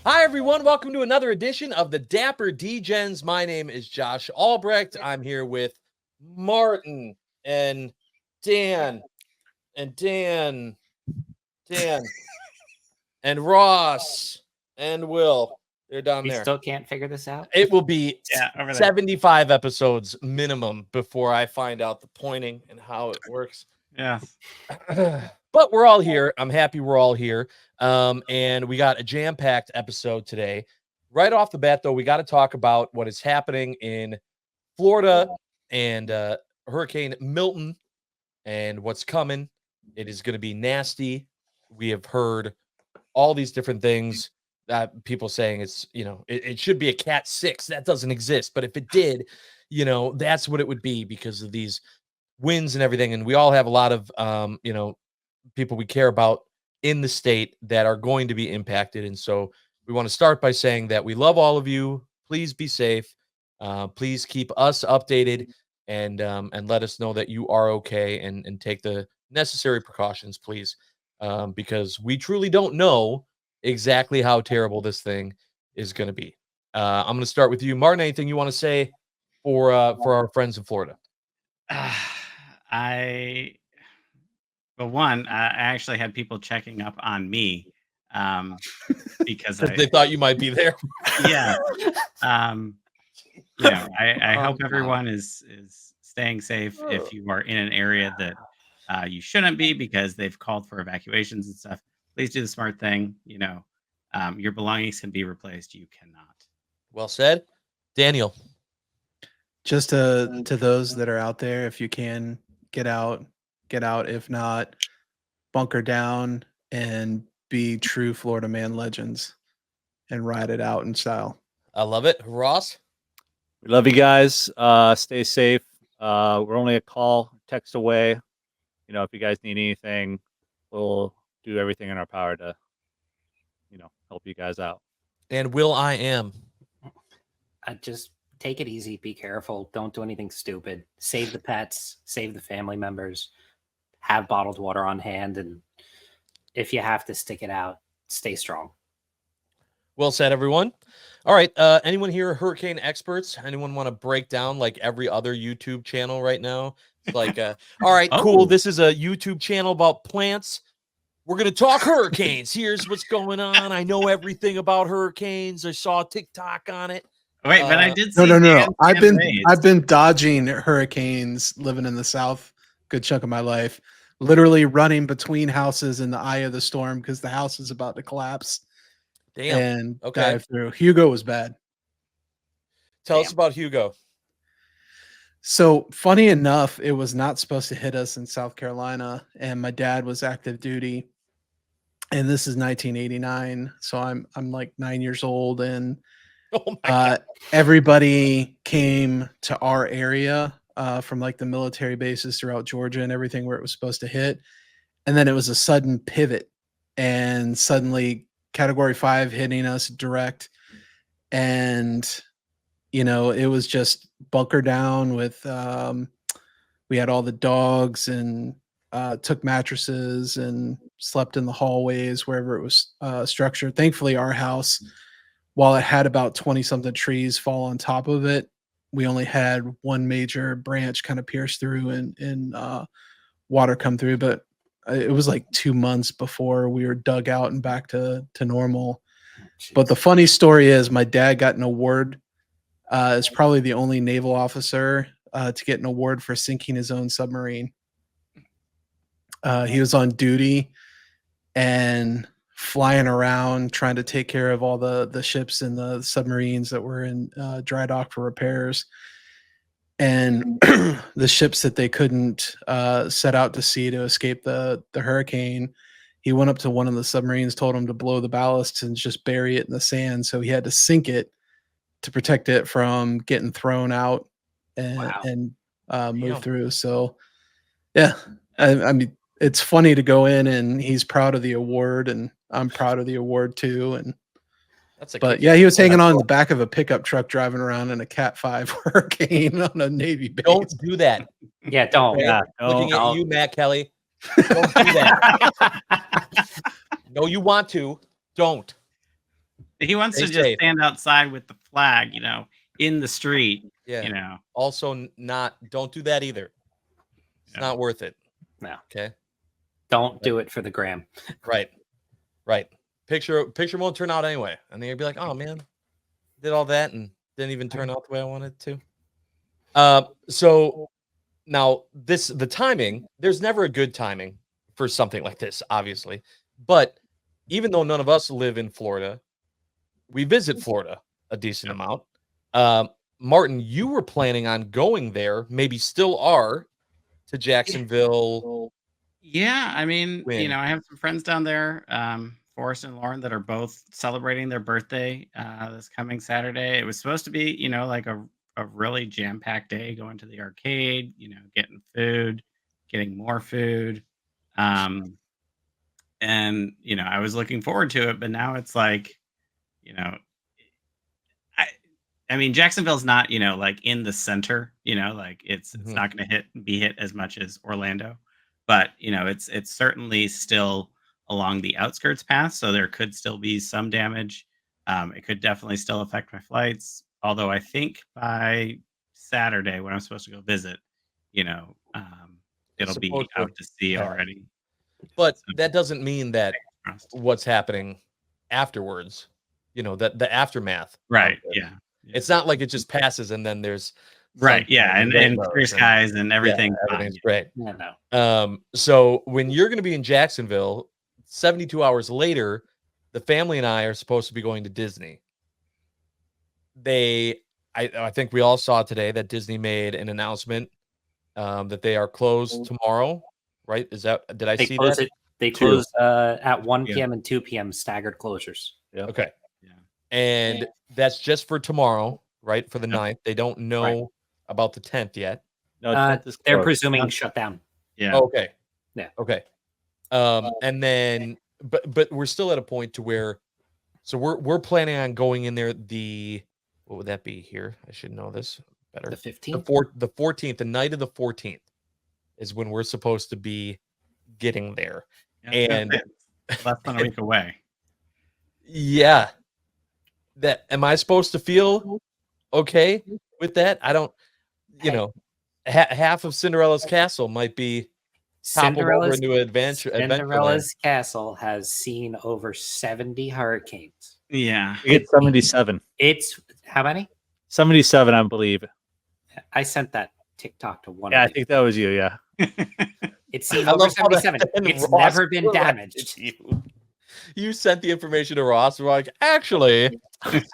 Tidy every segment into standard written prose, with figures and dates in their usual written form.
Hi, everyone. Welcome to another edition of the Dapper Degens. My name is Josh Albrecht. I'm here with Martin and Dan Dan and Ross and Will. They're down We there. still can't figure this out. It will be over there. 75 episodes minimum before I find out the pointing and how it works. Yeah. But we're all here. I'm happy we're all here. And we got a jam-packed episode today. Right off the bat, though, we got to talk about what is happening in Florida and Hurricane Milton and what's coming. It is going to be nasty. We have heard all these different things. People saying it's, it should be a Cat 6. That doesn't exist. But if it did, that's what it would be because of these winds and everything. And we all have a lot of, people we care about in the state that are going to be impacted. And so we want to start by saying that we love all of you. Please be safe. Please keep us updated and let us know that you are okay and take the necessary precautions, please. Because we truly don't know exactly how terrible this thing is going to be. I'm going to start with you, Martin. Anything you want to say for our friends in Florida? I actually had people checking up on me because they thought you might be there. Yeah. I hope everyone is staying safe. If you are in an area that you shouldn't be because they've called for evacuations and stuff, please do the smart thing. Your belongings can be replaced. You cannot. Well said. Daniel. Just to those that are out there, if you can get out. If not, bunker down and be true Florida man legends and ride it out in style. I love it. Ross? We love you guys. Stay safe. We're only a call, text away. If you guys need anything, we'll do everything in our power to, help you guys out. And Will I am. Just take it easy. Be careful. Don't do anything stupid. Save the pets. Save the family members. Have bottled water on hand. And if you have to stick it out, stay strong. Well said, everyone. All right. Anyone here hurricane experts? Anyone want to break down like every other YouTube channel right now? Like, all right, cool. This is a YouTube channel about plants. We're going to talk hurricanes. Here's what's going on. I know everything about hurricanes. I saw a TikTok on it. Wait, but I did see No. I've been dodging hurricanes living in the South good chunk of my life, literally running between houses in the eye of the storm because the house is about to collapse. Damn. And okay. Dive through. Hugo was bad. Tell us about Hugo. So funny enough, it was not supposed to hit us in South Carolina, and my dad was active duty. And this is 1989, so I'm like 9 years old, and everybody came to our area from like the military bases throughout Georgia and everything where it was supposed to hit. And then it was a sudden pivot, and suddenly Category 5 hitting us direct. And, it was just bunker down with, we had all the dogs and took mattresses and slept in the hallways wherever it was structured. Thankfully, our house, while it had about 20 something trees fall on top of it, we only had one major branch kind of pierce through and water come through. But it was like 2 months before we were dug out and back to normal. But the funny story is my dad got an award. Is probably the only naval officer to get an award for sinking his own submarine. He was on duty and flying around trying to take care of all the ships and the submarines that were in dry dock for repairs. And the ships that they couldn't set out to sea to escape the hurricane, he went up to one of the submarines, told him to blow the ballasts and just bury it in the sand. So he had to sink it to protect it from getting thrown out and move through. So, yeah, I mean, it's funny to go in and he's proud of the award and I'm proud of the award too. And he was hanging on the back of a pickup truck driving around in a Cat 5 hurricane on a Navy base. Don't do that. Yeah, don't. Okay? Looking at you, Matt Kelly. Don't do that. No, you want to. Don't. He wants Stay to just safe. stand outside with the flag, in the street. Yeah. Also, don't do that either. It's not worth it. No. Okay. Don't do it for the gram. Right. Picture won't turn out anyway, and then you'll be like, "Oh man, did all that and didn't even turn out the way I wanted it to." So now the timing. There's never a good timing for something like this, obviously. But even though none of us live in Florida, we visit Florida a decent amount. Martin, you were planning on going there, maybe still are, to Jacksonville. Yeah, I mean, When? I have some friends down there, Forrest and Lauren, that are both celebrating their birthday this coming Saturday. It was supposed to be, like a really jam-packed day, going to the arcade, getting food, getting more food. And I was looking forward to it, but now it's like, you know, I mean, Jacksonville's not, like in the center, like it's Mhm. not going to be hit as much as Orlando, but it's certainly still along the outskirts path, so there could still be some damage. It could definitely still affect my flights, although I think by Saturday when I'm supposed to go visit, It's it'll be supposed to out to sea pass. already. But So, that doesn't mean that trust. what's happening afterwards, that the aftermath. of Right? it. Yeah. It's not like it just passes and then there's Right. Yeah. sunshine And rainbows clear and skies and everything. everything's great. Yeah, no. So when you're going to be in Jacksonville, 72 hours later, the family and I are supposed to be going to Disney. I think we all saw today that Disney made an announcement that they are closed tomorrow, right? Did I They see close that? it. They 2. close at 1 Yeah. p.m. and 2 p.m. staggered closures. Yep. Okay. Yeah. And that's just for tomorrow, right? For the Yep. 9th. They don't know about the 10th yet. No, 10th is They're closed. presuming shutdown. Yeah. Okay. Yeah. Okay. And then but we're still at a point to where so we're planning on going in there what would that be here? I should know this better. The 15th. The 14th, the night of the 14th is when we're supposed to be getting there. And it's less than a week away. yeah. Am I supposed to feel okay with that? I don't, half of Cinderella's castle might be toppled over into an adventure. Cinderella's castle has seen over 70 hurricanes. Yeah. It's 77. It's how many? 77, I believe. I sent that TikTok to one. Yeah, I of you. think that was you. Yeah. It's seen I over love how that 77. and It's Ross never been corrected damaged. You sent the information to Ross. We're like, actually,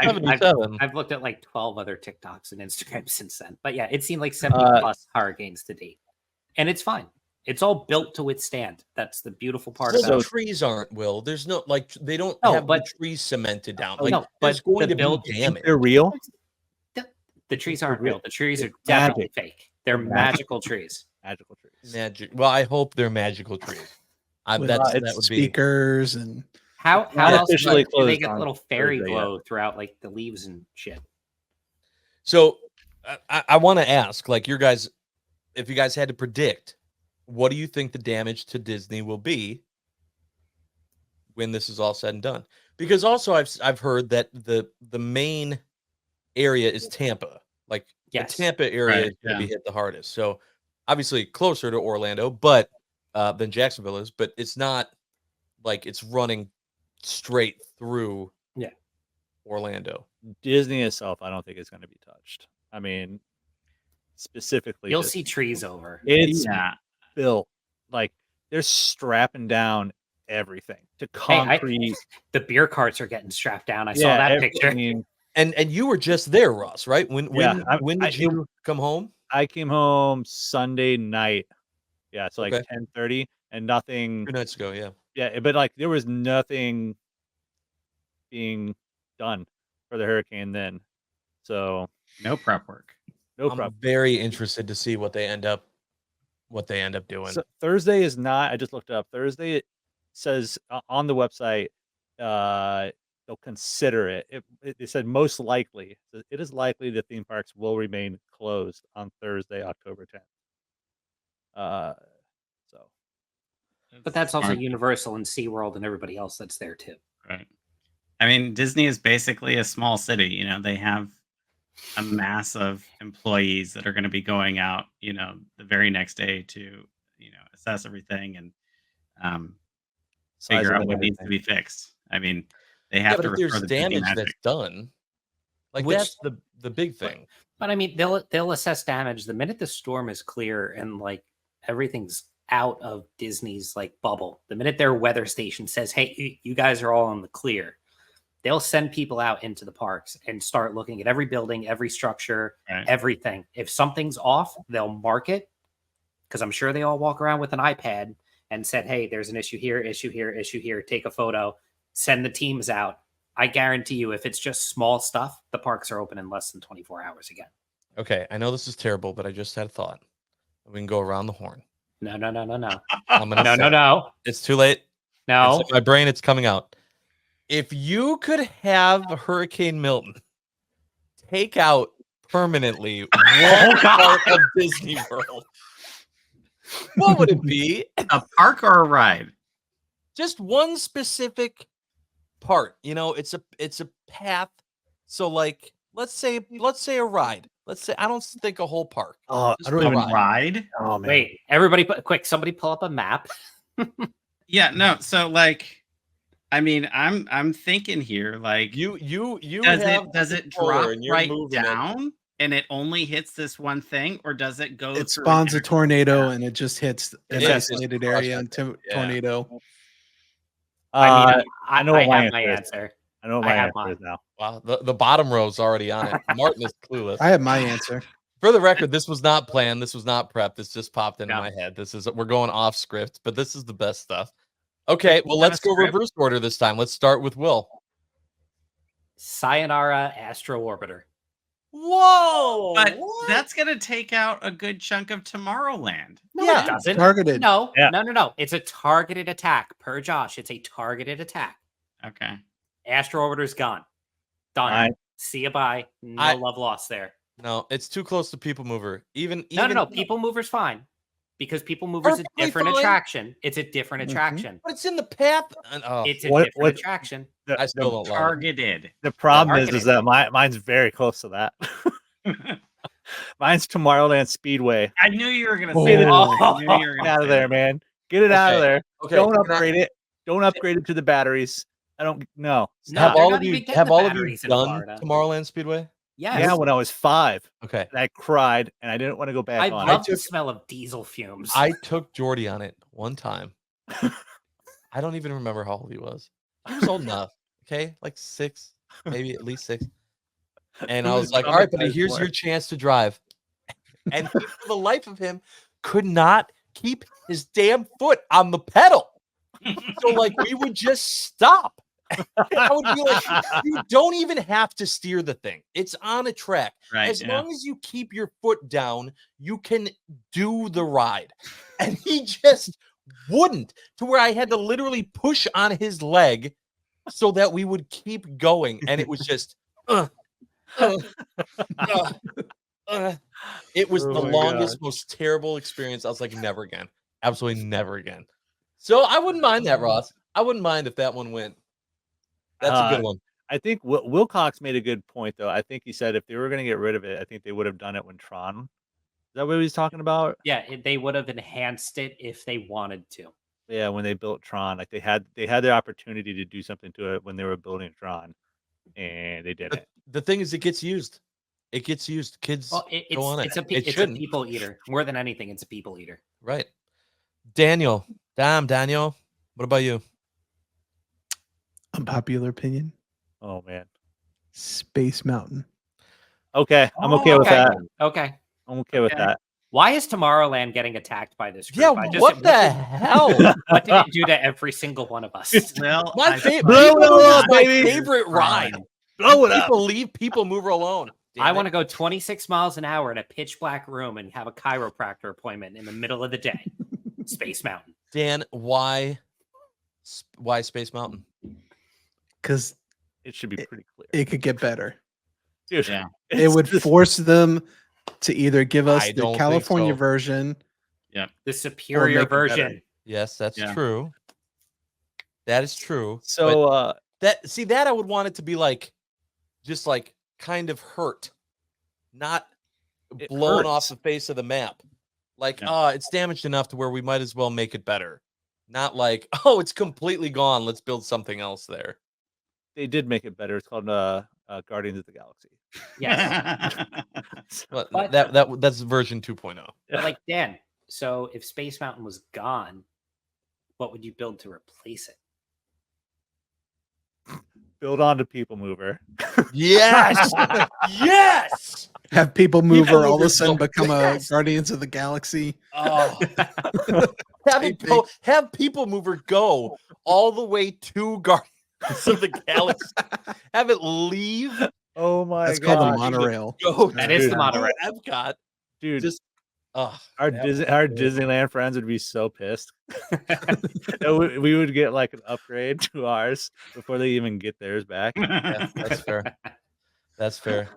77. I've looked at like 12 other TikToks and Instagrams since then. But yeah, it's seen like 70 plus hurricanes to date. And it's fine. It's all built to withstand. That's the beautiful part Well, about the it. trees aren't, Will. There's no, they don't No, have but- the trees cemented down. Oh, Like, no, there's but going the to build- be damage. They're real. The trees aren't real. The trees are It's definitely magic. fake. They're They're magical trees. Magical trees. Magic. Well, I hope they're magical trees. With That would be. speakers and How not else officially do they closed get on little fairy Thursday glow throughout like the leaves and shit? So I want to ask, like, if you guys had to predict, what do you think the damage to Disney will be when this is all said and done? Because also I've heard that the main area is Tampa. Like Yes. the Tampa area Right, is going to yeah. be hit the hardest. So obviously closer to Orlando, but than Jacksonville is, but it's not like it's running straight through Orlando. Disney itself, I don't think is going to be touched. I mean, specifically, You'll Disney. see trees over. It's Yeah. built like they're strapping down everything to concrete. The beer carts are getting strapped down. I saw that picture. I mean, And you were just there, Ross, right? When did you come home? I came home Sunday night. Yeah, so like Okay. 10:30, and nothing. 2 nights ago, yeah. Yeah, but like there was nothing being done for the hurricane then. So No prep work. no I'm problem. very interested to see what they end up doing. So Thursday is not. I just looked up. Thursday it says on the website they'll consider it. It said most likely. It is likely the theme parks will remain closed on Thursday, October 10th. So But that's also Smart. Universal and SeaWorld and everybody else that's there too. Right. I mean, Disney is basically a small city. You know, they have a mass of employees that are going to be going out, you know, the very next day to, you know, assess everything and um, Size figure of out and what needs to everything. be fixed. I mean, they Yeah, have but to if restore there's the Disney damage that's magic. done, like Which- that's the big thing. But I mean, they'll assess damage the minute the storm is clear and like everything's out of Disney's like bubble. The minute their weather station says, "Hey, you guys are all in the clear," they'll send people out into the parks and start looking at every building, every structure, Right. everything. If something's off, they'll mark it because I'm sure they all walk around with an iPad and said, "Hey, there's an issue here, issue here, issue here. Take a photo, send the teams out." I guarantee you, if it's just small stuff, the parks are open in less than 24 hours again. Okay, I know this is terrible, but I just had a thought. We can go around the horn. No. I'm gonna No, say no. it's too late. No. It's in my brain. It's coming out. If you could have Hurricane Milton take out permanently one part of Disney World, what would it be? A park or a ride? Just one specific part. You know, it's a path. So like, let's say a ride. Let's say I don't think a whole park. Oh, Just I don't a even. ride. Ride? Oh man. Wait, everybody, quick! Somebody pull up a map. Yeah, no. So like, I mean, I'm thinking here, like, You does it controller drop and you're right moving it. down and it only hits this one thing, or does it go? It through spawns a an tornado and it just hits an It just isolated crushes area it. into Yeah. tornado. I mean, I know I what my have my answer answer. I know what I my have answer mine. is now. Wow, the bottom row's already on it. Martin is clueless. I have my answer. For the record, this was not planned. This was not prepped. This just popped into No. my head. We're going off script, but this is the best stuff. Okay, well, What let's kind go of script? reverse order this time. Let's start with Will. Sayonara Astro Orbiter. Whoa! But that's gonna take out a good chunk of Tomorrowland. No, Yeah, it doesn't. Targeted. No, Yeah. no. It's a targeted attack. Per Josh, it's a targeted attack. Okay. Astro Orbiter's gone. Done. Mine- See you bye. No I- love lost there. No, it's too close to People Mover. Even No. People Mover's fine because People Mover's a Perfectly different fine. attraction. It's a different Mhm. attraction. but it's in the path. Oh, It's a What- different what- attraction. I still don't love it. Targeted. The problem is targeted. that mine's very close to that. Mine's Tomorrowland Speedway. I knew you were gonna Oh. say that. Oh. I knew you were Get gonna out say of there, that. man. Get it out of Okay, there. Okay, Don't can I- upgrade it. Don't upgrade it to the batteries. I don't know. No, have they're all not of you even getting have the all of you batteries in done Florida. Tomorrowland Speedway? Yes. Yeah, when I was 5, Okay, and I cried, and I didn't want to go back I on. love the took- smell of diesel fumes. I took Jordy on it one time. I don't even remember how old he was. He was old enough. Okay, like 6, maybe at least 6. And I was like, "All right, buddy, Traumatized here's more. your chance to drive." And he, for the life of him, could not keep his damn foot on the pedal. So like we would just stop. I would be like, you don't even have to steer the thing. It's on a track. Right. As yeah. long as you keep your foot down, you can do the ride. And he just wouldn't, to where I had to literally push on his leg so that we would keep going. And it was just it was Oh the my longest, most terrible experience. I was like, never again. Absolutely never again. So I wouldn't mind that, Ross. I wouldn't mind if that one went. That's a good one. I think Wilcox made a good point, though. I think he said if they were going to get rid of it, I think they would have done it when Tron. Is that what he was talking about? Yeah, they would have enhanced it if they wanted to. Yeah, when they built Tron, like they had the opportunity to do something to it when they were building Tron, and they didn't. The thing is, it gets used. It gets used. Kids Well, go on it. it's a It it's a shouldn't. people eater. More than anything, it's a people eater. Right. Daniel. Daniel. What about you? Unpopular opinion. Oh man. Space Mountain. Okay, I'm okay with okay. that. Okay. I'm okay with Okay. that. Why is Tomorrowland getting attacked by this group? Yeah, I just- what the hell? What did it do to every single one of us? Well, My I favorite, Blow it up, my baby. favorite ride. Blow it up. People leave People Mover alone. Damn I it. want to go 26 miles an hour in a pitch black room and have a chiropractor appointment in the middle of the day. Space Mountain. Dan, why Space Mountain? Because It should be pretty clear. it could get better. Dude, Yeah. It it's would just- force them to either give us I the don't think California so. version. The superior make it better. version. Yes, that's Yeah. true. That is true. So that I would want it to be like, just like kind of hurt, not It blown off hurts. the face of the map. Like, Yeah. it's damaged enough to where we might as well make it better. Not like, oh, it's completely gone. Let's build something else there. They did make it better. It's called Guardians of the Galaxy. Yes. But But- that's version 2.0. But like Dan, so if Space Mountain was gone, what would you build to replace it? Build on to People Mover. Yes, yes. Have People Mover all of a Mover's sudden go- become Yes. a Guardians of the Galaxy. Oh, Taping. have People Mover go all the way to Guardians of the Galaxy. Have it leave. Oh my That's god. called the monorail. Go That to is the Dude. monorail. Epcot. Dude, Just our that our Disneyland friends would be so pissed. We would get like an upgrade to ours before they even get theirs back. yeah, that's fair. That's fair.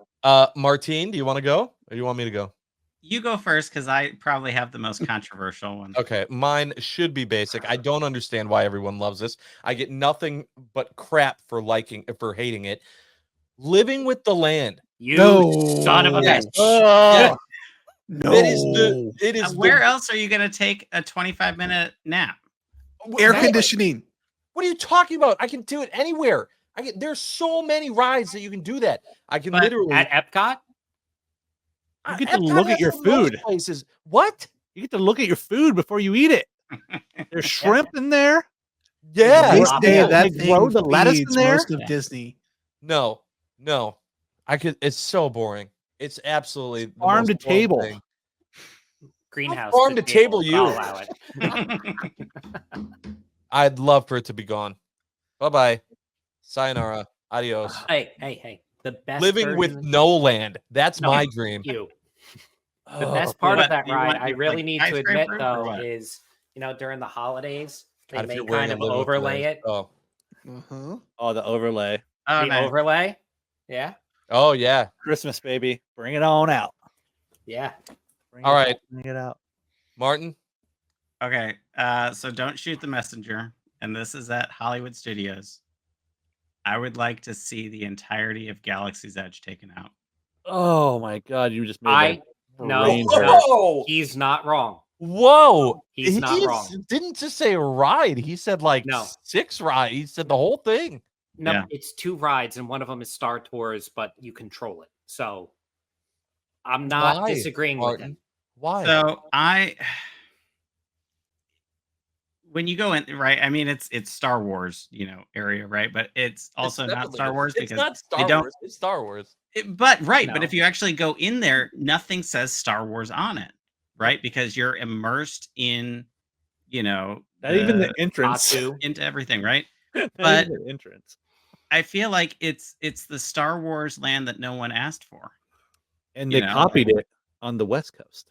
Martine, do you want to go, or do you want me to go? You go first because I probably have the most controversial one. Okay, mine should be basic. I don't understand why everyone loves this. I get nothing but crap for hating it. Living with the land. You No. son of a Yes. bitch. Yeah, No. it is Where else are you going to take a 25-minute nap? Air Exactly. conditioning. What are you talking about? I can do it anywhere. There's so many rides that you can do that. I can But literally At Epcot? You get to Epcot look at has your the most food. places. What? You get to look at your food before you eat it. There's shrimp in there. Yeah. They Yeah. say Yeah. that They grow thing the lettuce in feeds there? most of Yeah. Disney. No. It's so boring. It's absolutely the Farm most to boring table. thing. Greenhouse. farm to table you. I'll allow it. I'd love for it to be gone. Bye-bye. Sayonara. Adios. Hey. The best Living with version- no land. That's No. my dream. you. The Oh, best part What, of that do you ride, want I your, really like, need to admit skyscraper or though, what? is during the holidays they God, if may you're wearing kind a of Living with the overlay Land. it. Oh. Uh-huh. Oh, the overlay. Oh, The nice. overlay. Yeah. Oh yeah. Christmas, baby. Bring it on out. Yeah. Bring All it right. out, bring it out. Martin. Okay, so don't shoot the messenger, and this is at Hollywood Studios. I would like to see the entirety of Galaxy's Edge taken out. Oh my god, you just made I my no, brain no. hurt. Whoa. He's not wrong. Whoa. He's not He wrong. didn't just say a ride. He said like No. 6 rides. He said the whole thing. No, Yeah. it's 2 rides, and one of them is Star Tours, but you control it. So I'm not Why, disagreeing with Martin? him. Why? So when you go in, right? I mean, it's Star Wars, area, right? But it's also It's not definitely Star not- Wars it's because not Star don't- Wars. It's Star Wars. But right, but No. if you actually go in there, nothing says Star Wars on it, right? Because you're immersed in, Not even the entrance. Batu. into everything, right? Not but- even the entrance. I feel like it's the Star Wars land that no one asked for. And You they know? copied it on the West Coast.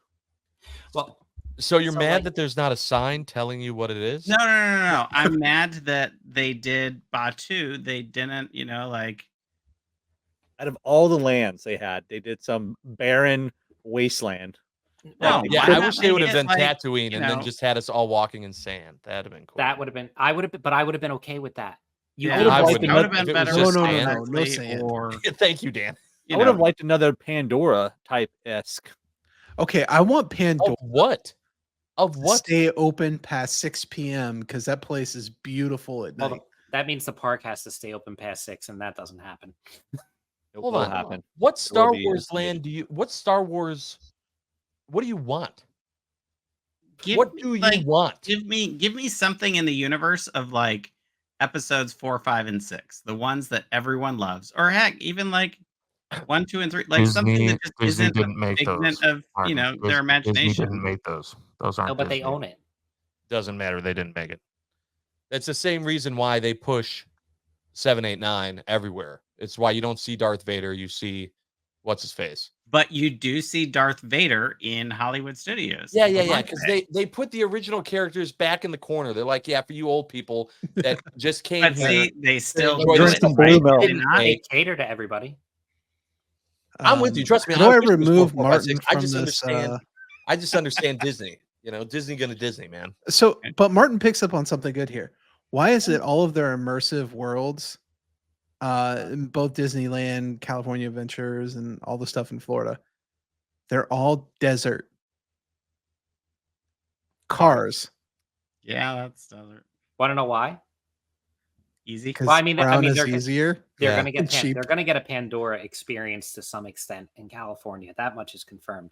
Well, So you're So, mad like- that there's not a sign telling you what it is? No. I'm mad that they did Batu. They didn't, Out of all the lands they had, they did some barren wasteland. No, Yeah, why I not wish they make would have it done like, Tatooine you and then know- just had us all walking in sand. That'd have been cool. that would have been. I would have been okay with that. You Yeah, would've I liked wouldn't. that would have If been it better. was with just No, sand. no Berkeley sand. Or, Thank you, Dan. you I would have know, liked another Pandora type esque. Okay, I want Pandora Of what? Of to what? stay open past 6 p.m. because that place is beautiful at Well, night. that means the park has to stay open past 6, and that doesn't happen. It Hold will on. happen. What Star be Wars instantly. land do you? What Star Wars? What do you want? give What me, do you like, want? give me something in the universe of like episodes 4, 5, and 6, the ones that everyone loves, or heck, even like 1, 2, and 3, like something that just isn't a figment of their imagination. make those. Those aren't. No, but they own it. Doesn't matter. They didn't make it. That's the same reason why they push 7, 8, 9 everywhere. It's why you don't see Darth Vader. You see what's his face. But you do see Darth Vader in Hollywood Studios. Yeah. for one Because day. they put the original characters back in the corner. They're like, yeah, for you old people that just came But here. see, they still enjoy do this it, some right? blue milk. Did they not? They cater to everybody. I'm with you. Trust me. How do I wish it was remove 4, 5, Martin 6. I from just this? understand. I just understand Disney. Disney gonna Disney, man. So, but Martin picks up on something good here. Why is it all of their immersive worlds in both Disneyland, California Adventures, and all the stuff in Florida, they're all desert cars. Yeah, that's desert. Want to know why? Easy. Because Well, I mean, brown is they're easier. They're Yeah. gonna get And cheap. they're gonna get a Pandora experience to some extent in California. That much is confirmed.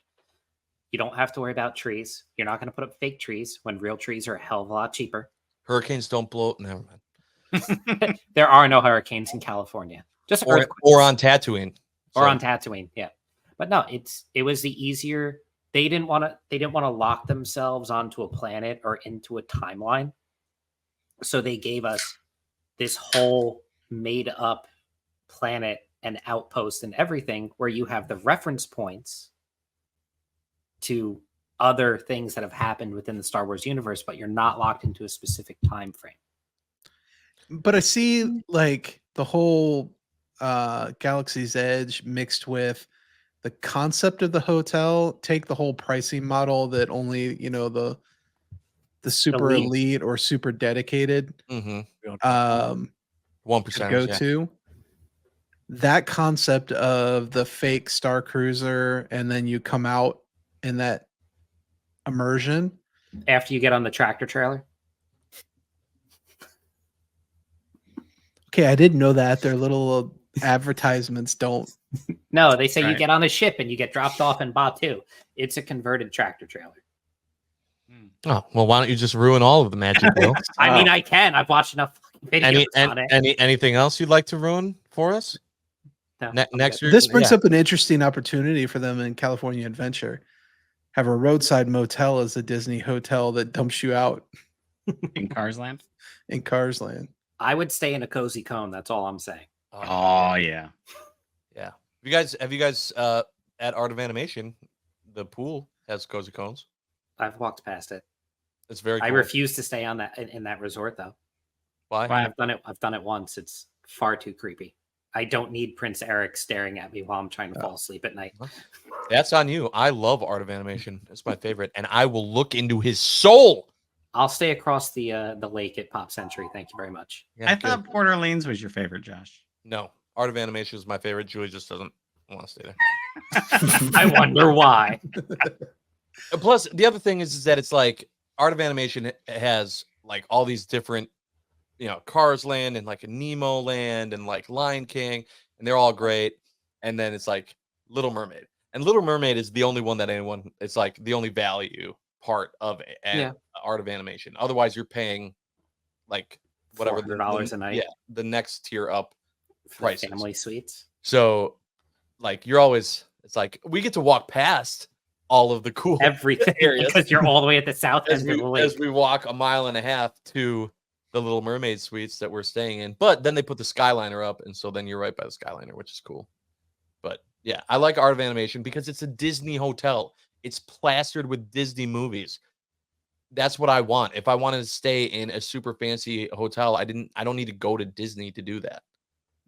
You don't have to worry about trees. You're not gonna put up fake trees when real trees are a hell of a lot cheaper. Hurricanes don't blow. Never mind. There are no hurricanes in California. Just Or earthquakes. on Tatooine. Or So- on Tatooine, yeah. But no, it was the easier. They didn't want to lock themselves onto a planet or into a timeline. So they gave us this whole made up planet and outpost and everything where you have the reference points to other things that have happened within the Star Wars universe, but you're not locked into a specific time frame. But I see like the whole Galaxy's Edge mixed with the concept of the hotel. Take the whole pricing model that only the super Elite. elite or super dedicated Mhm. 1% go Yeah. to. That concept of the fake Star Cruiser, and then you come out in that immersion. After you get on the tractor trailer, Okay, I didn't know that. Their little advertisements don't. no, they say you Right. get on a ship and you get dropped off in Batuu. It's a converted tractor trailer. Oh, well, why don't you just ruin all of the magic, Will? I mean, I can. I've watched enough videos on it. Anything else you'd like to ruin for us? No, Next year, This brings up an interesting opportunity for them in California Adventure. Have a roadside motel as a Disney hotel that dumps you out In Cars Land. in Cars Land. I would stay in a cozy cone. That's all I'm saying. Oh yeah. Have you guys at Art of Animation, the pool has cozy cones. I've walked past it. It's very cool. I refuse to stay on that in that resort though. Why? Why? I've done it once. It's far too creepy. I don't need Prince Eric staring at me while I'm trying to fall asleep at night. That's on you. I love Art of Animation. It's my favorite, and I will look into his soul. I'll stay across the lake at Pop Century. Thank you very much. Yeah, I good. thought Port Orleans was your favorite, Josh. No, Art of Animation is my favorite. Julie just doesn't want to stay there. I wonder why. Plus, the other thing is that it's like Art of Animation has like all these different, Cars Land and like a Nemo Land and like Lion King, and they're all great. And then it's like Little Mermaid, and Little Mermaid is the only one that it's like the only value part of Art of Animation. Otherwise, you're paying like whatever $400 a night. Yeah, the next tier up For the prices. family suites. So, like, it's like we get to walk past all of the cool Everything areas because you're all the way at the south as end of the lake. we walk a mile and a half to the Little Mermaid suites that we're staying in. But then they put the Skyliner up, and so then you're right by the Skyliner, which is cool. But yeah, I like Art of Animation because it's a Disney hotel. It's plastered with Disney movies. That's what I want. If I wanted to stay in a super fancy hotel, I don't need to go to Disney to do that.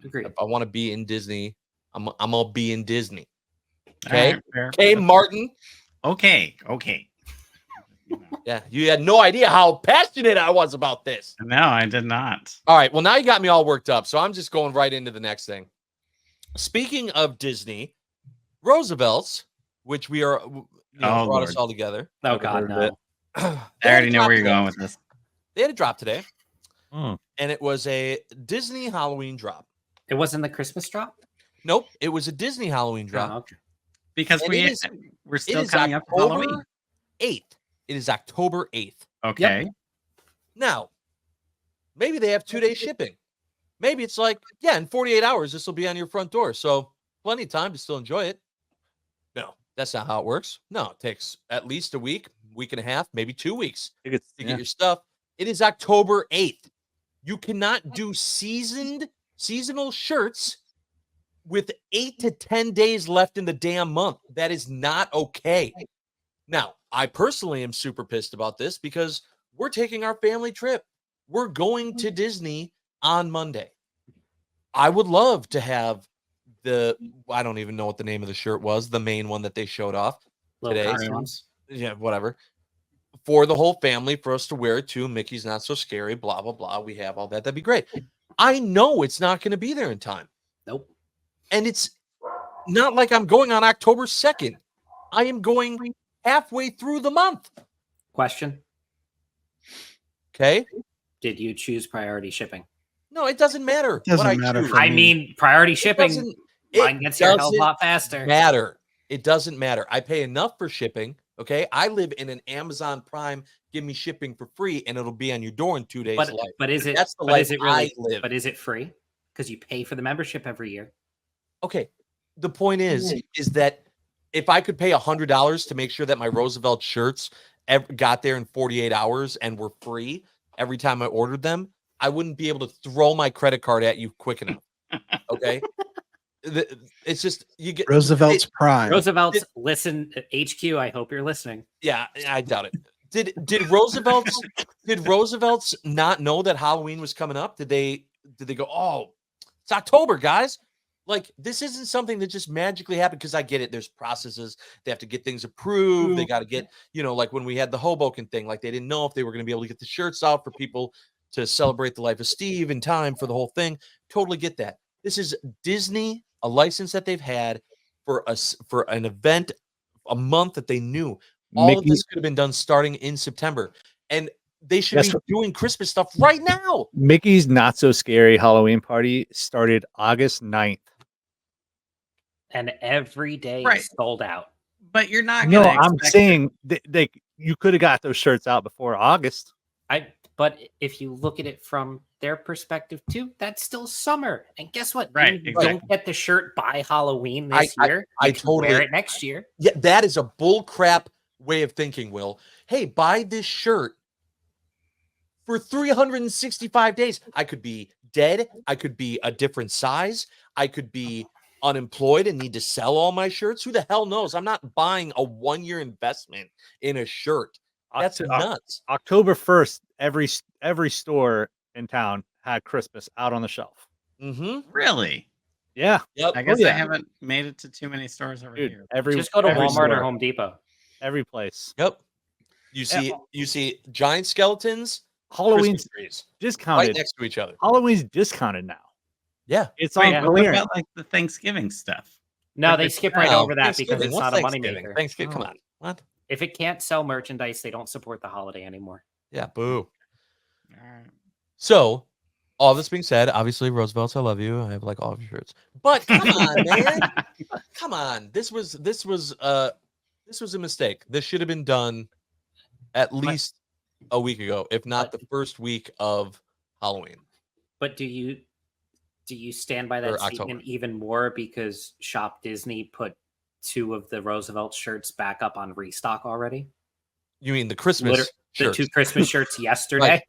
Agreed. If I want to be in Disney, I'm gonna be in Disney. All Okay. right, fair. Okay, Martin. Okay. Yeah, you had no idea how passionate I was about this. No, I did not. All right, well, now you got me all worked up, so I'm just going right into the next thing. Speaking of Disney, Roosevelt's, which we are, brought us Lord. all together. Oh God, no. I already know where you're going with this. They had a drop today, Hmm. and it was a Disney Halloween drop. It wasn't the Christmas drop. Nope, it was a Disney Halloween drop. Oh, okay. Because And we're it still is coming up to Halloween. October 8th. It is October 8th. Okay. Now, maybe they have 2-day shipping. Maybe it's like, in 48 hours, this will be on your front door. So plenty of time to still enjoy it. No, that's not how it works. No, it takes at least a week and a half, maybe 2 weeks I think it's to get your stuff. It is October 8th. You cannot do seasonal shirts with 8 to 10 days left in the damn month. That is not okay. Now, I personally am super pissed about this because we're taking our family trip. We're going to Disney on Monday. I would love to have I don't even know what the name of the shirt was, the main one that they showed off Little today. costumes. Yeah, whatever. For the whole family, for us to wear it too. Mickey's Not So Scary, blah, blah, blah. We have all that. That'd be great. I know it's not going to be there in time. Nope. And it's not like I'm going on October 2nd. I am going halfway through the month. Question: Okay. did you choose priority shipping? No, it doesn't matter. Doesn't what I matter choose. for I me. mean, priority It shipping. doesn't- Mine it gets here a hell of a doesn't lot faster. matter. It doesn't matter. I pay enough for shipping. Okay. I live in an Amazon Prime. Give me shipping for free, and it'll be on your door in 2 days. But life. but is it? That's the but life is it really? I live. But is it free? Because you pay for the membership every year. Okay. The point is that if I could pay $100 to make sure that my Roosevelt shirts got there in 48 hours and were free every time I ordered them, I wouldn't be able to throw my credit card at you quick enough. Okay. It's just you get Roosevelt's Prime. Roosevelt's listen HQ. I hope you're listening. Yeah, I doubt it. Did Roosevelt's not know that Halloween was coming up? Did they go, oh, it's October, guys? Like, this isn't something that just magically happened, because I get it. There's processes. They have to get things approved. They got to get, like when we had the Hoboken thing, like they didn't know if they were going to be able to get the shirts out for people to celebrate the life of Steve in time for the whole thing. Totally get that. This is Disney, a license that they've had for an event, a month that they knew. All of this could have been done starting in September. And they should be doing Christmas stuff right now. Mickey's Not So Scary Halloween Party started August 9th. And every day Right. is sold out. But you're not No, gonna I'm expect saying you could have got those shirts out before August. But if you look at it from their perspective too, that's still summer. And guess what? Right, You exactly. don't get the shirt by Halloween this year. I You can wear totally- it next year. Yeah, that is a bull crap way of thinking, Will. Hey, buy this shirt for 365 days. I could be dead. I could be a different size. I could be unemployed and need to sell all my shirts. Who the hell knows? I'm not buying a 1-year investment in a shirt. That's nuts. October 1st, every store in town had Christmas out on the shelf. Mm-hmm. Really? Yeah. Yep. I guess yeah. I haven't made it to too many stores over Dude, here. Just go to every Walmart or store, Home Depot. every place. Yep. You see giant skeletons, Halloween's Christmas trees discounted. right next to each other. Halloween's discounted now. Yeah. It's Wait, on but what clearance. about like the Thanksgiving stuff? No, Like they the- skip right No, over that because Thanksgiving. it's What's not a Thanksgiving? moneymaker. Thanksgiving. Come on. What? If it can't sell merchandise, they don't support the holiday anymore. Yeah. Boo. All right. So, all this being said, obviously, Roosevelt's, I love you. I have like all of your shirts. But come on, man. Come on. This was a mistake. This should have been done at least a week ago, if not the first week of Halloween. But do you stand by that Or statement October. even more because Shop Disney put 2 of the Roosevelt shirts back up on restock already? You mean the Christmas The shirts? 2 Christmas shirts yesterday.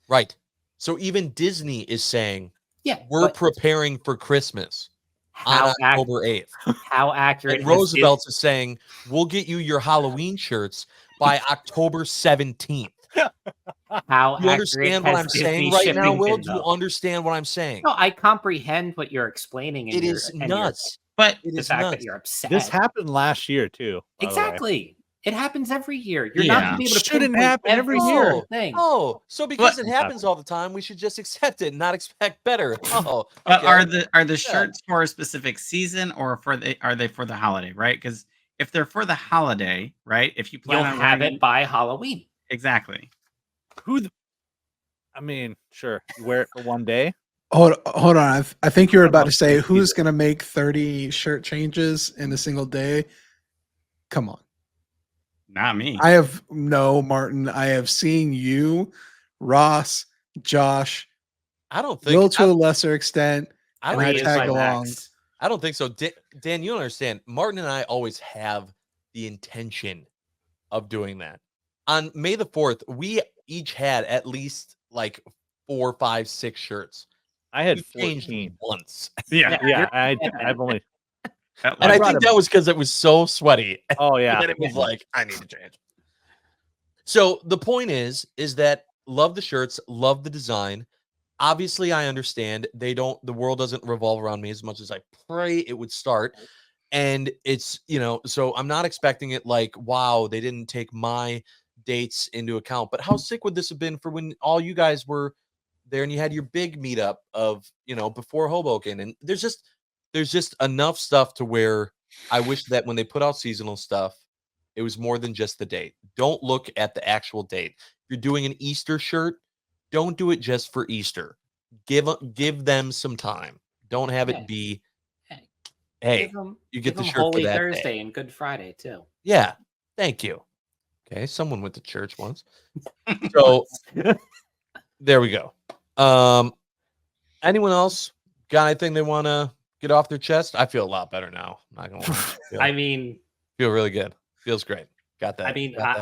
Right. So even Disney is saying, Yeah, we're but preparing for Christmas how on October 8th. how accurate And has Roosevelt's is saying, we'll get you your Halloween shirts by October 17th. how You accurate understand what has I'm saying Disney right now, shipping Will? been, Do you though? understand what I'm saying? No, I comprehend what you're explaining. And It is nuts. But It The is fact nuts. that you're upset. This happened last year too. by the way. Exactly. It happens every year. You're not Yeah. going to be able to Shouldn't pinpoint happen every single year. thing. Oh, so because But- it happens all the time, we should just accept it and not expect better. Oh, But okay. are the shirts for a specific season or are they for the holiday, right? Because if they're for the holiday, right? If you plan You'll on have wearing it by Halloween. exactly. I mean, sure, you wear it for one day. Hold on. I think you were about to Almost say like who's season. going to make 30 shirt changes in a single day. Come on. Not me. Martin. I have seen you, Ross, Josh, I don't Will think to a lesser extent. I and don't I think Is tag by along. Max. I don't think so. Dan, you don't understand. Martin and I always have the intention of doing that. On May the 4th, we each had at least like 4, 5, 6 shirts. I had We changed 14. once. yeah. Yeah, I've only. That And I was- think that was because it was so sweaty. Oh yeah. And it was like, I need to change. So the point is that love the shirts, love the design. Obviously, I understand the world doesn't revolve around me as much as I pray it would start. And it's, so I'm not expecting it like, wow, they didn't take my dates into account. But how sick would this have been for when all you guys were there and you had your big meetup of, before Hoboken. And there's just enough stuff to where I wish that when they put out seasonal stuff, it was more than just the date. Don't look at the actual date. If you're doing an Easter shirt, don't do it just for Easter. Give them some time. Don't have it be, hey, you get the shirt Holy for that Thursday day. and Good Friday too. Yeah, thank you. Okay, someone went to church once. So there we go. Anyone else got anything they want to get off their chest? I feel a lot better now. I'm not gonna lie. I mean, feel really good. Feels great. Got that. I mean, that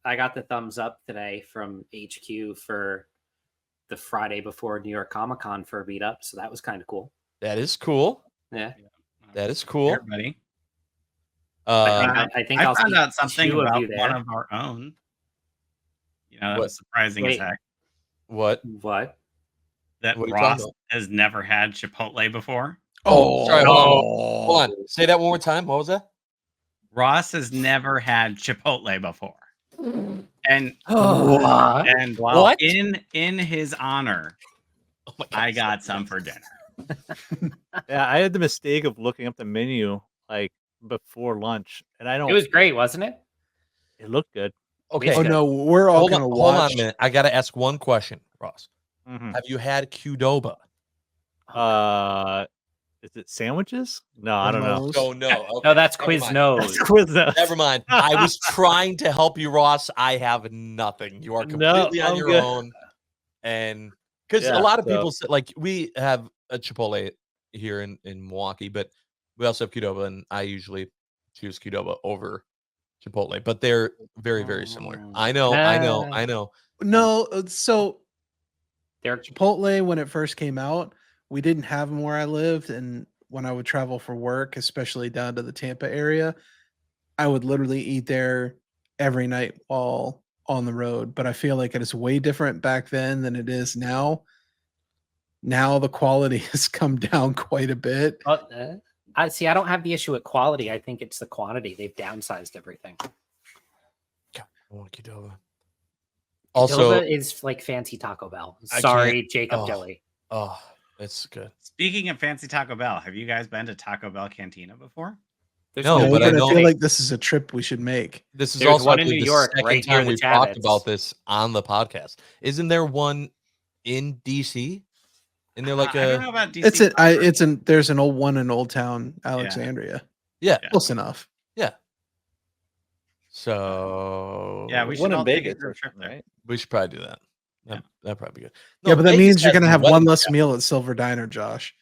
I got the thumbs up today from HQ for the Friday before New York Comic Con for a meetup, so that was kind of cool. That is cool. Yeah, that is cool. Everybody. I think I I'll found see out something two of about you there. one of our own. That was surprising as heck. What? That What are you Ross talking about? has never had Chipotle before. Oh, sorry. Hold on. Say that one more time. What was that? Ross has never had Chipotle before. And What? and What? in his honor, Oh my God, I got some for dinner. Yeah, I had the mistake of looking up the menu like before lunch, and I don't. It was great, wasn't it? It looked good. Okay. Oh no, we're all gonna Hold on watch. a minute. I got to ask one question, Ross. Mhm. Have you had Qdoba? Is it sandwiches? No, I don't know. Almost. Oh no. Okay. No, that's Never mind. Quiznos. Quiznos. Never mind. I was trying to help you, Ross. I have nothing. You are completely on I'm your good. own. And because Yeah, a lot of so- people say, like, we have a Chipotle here in Milwaukee, but we also have Qdoba, and I usually choose Qdoba over Chipotle, but they're very, very similar. I know. No, so They're Chipotle, when it first came out, we didn't have them where I lived, and when I would travel for work, especially down to the Tampa area, I would literally eat there every night while on the road. But I feel like it is way different back then than it is now. Now the quality has come down quite a bit. I see. I don't have the issue with quality. I think it's the quantity. They've downsized everything. I want Qdoba. Also, Also, is like fancy Taco Bell. I Sorry, Jacob oh. Dilly. oh, it's good. Speaking of fancy Taco Bell, have you guys been to Taco Bell Cantina before? No, No, but but I I know- feel like this is a trip we should make. This is There's also one I in believe, New the York, second right near time the we've talked Javits. about this on the podcast. Isn't there one in DC? And they're like I don't know about DC. There's an old one in Old Town Alexandria. yeah. Close enough. So Yeah, we should One in all take a Vegas, group trip there. right? We should probably do that. That'd probably be good. Yeah, but that Vegas means you're has gonna the have one wedding less chef. meal at Silver Diner, Josh.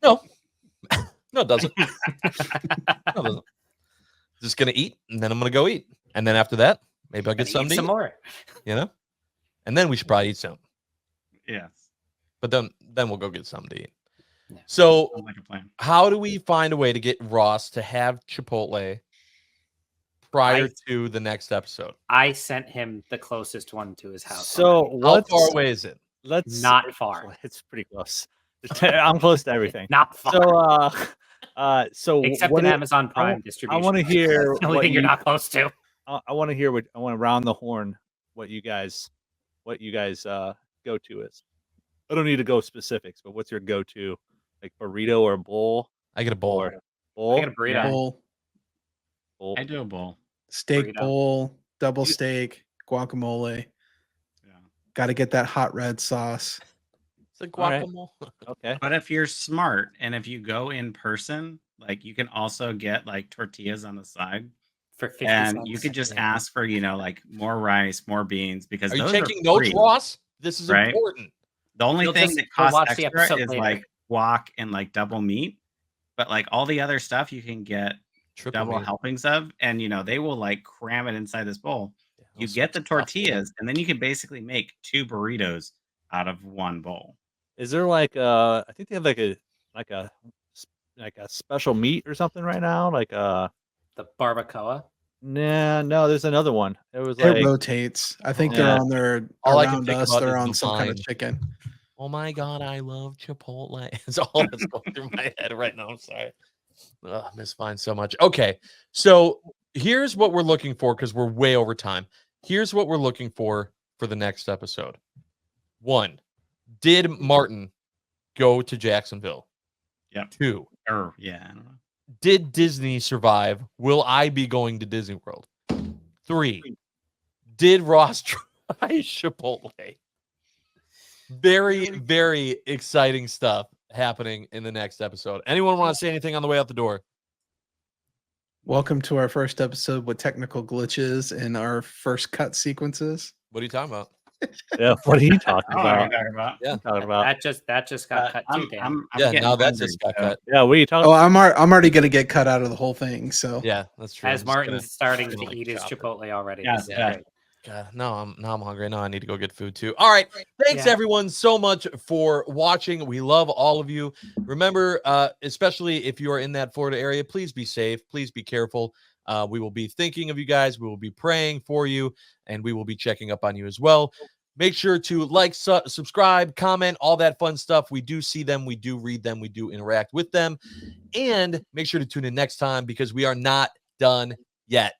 No, it doesn't. No, it doesn't. Just gonna eat, and then I'm gonna go eat, and then after that, maybe I'll get Eat something to some eat, more. and then we should probably eat some. Yes. But then we'll go get something to eat. Yeah. So, Sounds like a plan. how do we find a way to get Ross to have Chipotle prior to the next episode? I sent him the closest one to his house. So How what's far away is it? Let's Not far. It's pretty close. I'm close to everything. Not far. So Except what in it- Amazon Prime distribution. I want to hear That's the only what thing you're you- not close to. I want to hear what I want to round the horn. What you guys go to is. I don't need to go specifics, but what's your go to, like burrito or bowl? I get a bowl. Or bowl? I get a burrito. Yeah, Bowl, bowl. I do a bowl. steak Burrito. bowl, double steak, guacamole. Yeah. Got to get that hot red sauce. It's a All right. guacamole. Okay. But if you're smart and if you go in person, like you can also get like tortillas on the side, For 50 and cents. you could just Yeah. ask for like more rice, more beans, because Are you those taking are notes, free. Ross? This is right? important. The only You'll thing just that go costs watch the extra episode is later. like guac and like double meat, but like all the other stuff you can get Triple double meat. helpings of, and they will like cram it inside this bowl. You Those get the are tough. tortillas, and then you can basically make 2 burritos out of 1 bowl. Is there like I think they have like a special meat or something right now? Like The barbacoa. no, there's another one. It was It like rotates. I think Yeah. they're on their All I can around think us. about They're is on the some kind of vine. chicken. Oh my God, I love Chipotle. It's all that's going through my head right now. I'm sorry. Ugh, I miss Vine so much. Okay, so here's what we're looking for because we're way over time. Here's what we're looking for the next episode. 1, Did Martin go to Jacksonville? Yep. 2. Yeah, I don't know. Did Disney survive? Will I be going to Disney World? 3. Did Ross try Chipotle? Very, very exciting stuff happening in the next episode. Anyone want to say anything on the way out the door? Welcome to our first episode with technical glitches and our first cut sequences. What are you talking about? Yeah, what are you talking I don't know what about? you're talking about. Yeah. What are you talking about? That just got cut too, Dan. I'm Yeah, getting now that hungry, just got so- cut. Yeah, what are you talking Oh, about? I'm already gonna get cut out of the whole thing. So Yeah, that's true. I'm As just Martin's gonna- starting gonna, to like, eat his chop it. Chipotle already. Yeah, This is yeah. great. God, now I'm hungry. Now I need to go get food too. All right. Thanks Yeah. everyone so much for watching. We love all of you. Remember, especially if you are in that Florida area, please be safe. Please be careful. We will be thinking of you guys. We will be praying for you, and we will be checking up on you as well. Make sure to like, subscribe, comment, all that fun stuff. We do see them. We do read them. We do interact with them. And make sure to tune in next time because we are not done yet.